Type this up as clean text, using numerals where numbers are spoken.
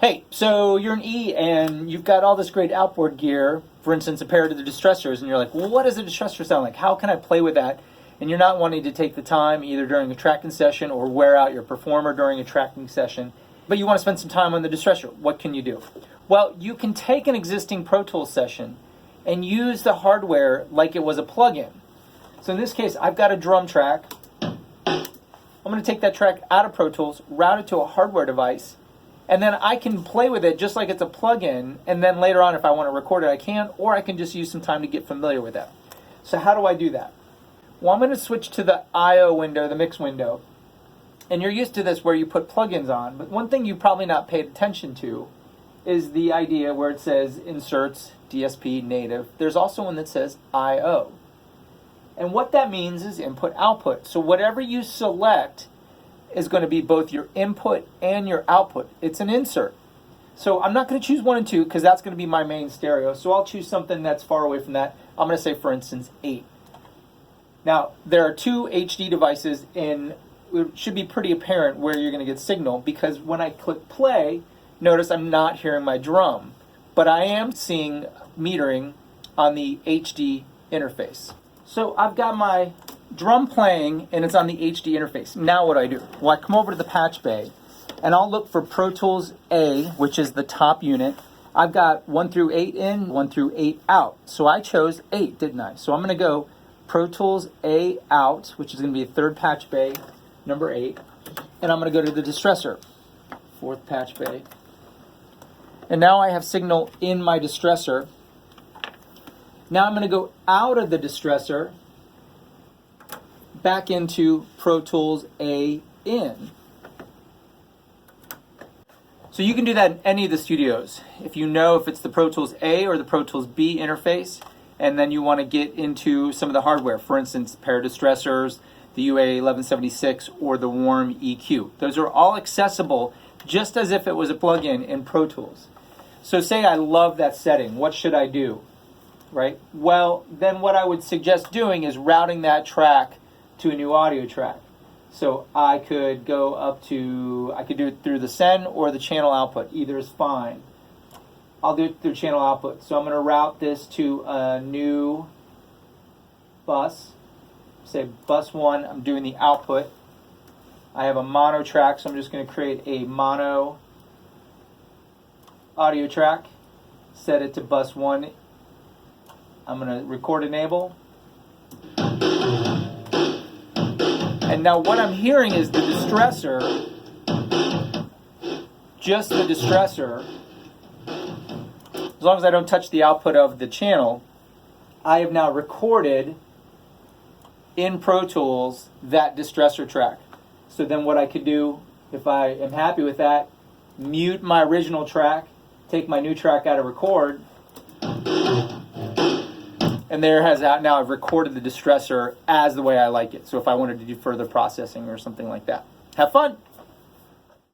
Hey, so you're an E and you've got all this great outboard gear, for instance, a pair of the distressors, and you're like, well, what does a distressor sound like? How can I play with that? And you're not wanting to take the time either during a tracking session or wear out your performer during a tracking session, but you want to spend some time on the distressor. What can you do? Well, you can take an existing Pro Tools session and use the hardware like it was a plug-in. So in this case, I've got a drum track. I'm going to take that track out of Pro Tools, route it to a hardware device, and then I can play with it just like it's a plug-in, and then later on if I want to record it I can, or I can just use some time to get familiar with that. So how do I do that? Well, I'm going to switch to the I/O window, the mix window, and you're used to this where you put plugins on, but one thing you probably not paid attention to is the idea where it says inserts, DSP, native. There's also one that says I/O. And what that means is input output. So whatever you select is going to be both your input and your output. It's an insert. So I'm not going to choose 1 and 2 because that's going to be my main stereo. So I'll choose something that's far away from that. I'm going to say, for instance, 8. Now, there are 2 HD devices, and it should be pretty apparent where you're going to get signal, because when I click play, notice I'm not hearing my drum, but I am seeing metering on the HD interface. So I've got my drum playing and it's on the HD interface. Now what do I do? Well, I come over to the patch bay and I'll look for Pro Tools A, which is the top unit. I've got 1 through 8 in, 1 through 8 out. So I chose 8, didn't I? So I'm going to go Pro Tools A out, which is going to be a 3rd patch bay, number 8. And I'm going to go to the distressor, 4th patch bay. And now I have signal in my distressor. Now I'm going to go out of the distressor, back into Pro Tools A in. So you can do that in any of the studios. If you know if it's the Pro Tools A or the Pro Tools B interface, and then you want to get into some of the hardware, for instance, pair of distressors, the UA1176, or the Warm EQ. Those are all accessible just as if it was a plugin in Pro Tools. So say I love that setting, what should I do? Right? Well, then what I would suggest doing is routing that track to a new audio track. So I could go up to, I could do it through the send or the channel output. Either is fine. I'll do it through channel output. So I'm going to route this to a new bus. Say bus 1, I'm doing the output. I have a mono track, so I'm just going to create a mono audio track. Set it to bus 1. I'm going to record enable. And now what I'm hearing is the distressor, just the distressor. As long as I don't touch the output of the channel, I have now recorded in Pro Tools that distressor track. So then what I could do, if I am happy with that, mute my original track, take my new track out of record, and there has out. Now I've recorded the distressor as the way I like it. So if I wanted to do further processing or something like that. Have fun!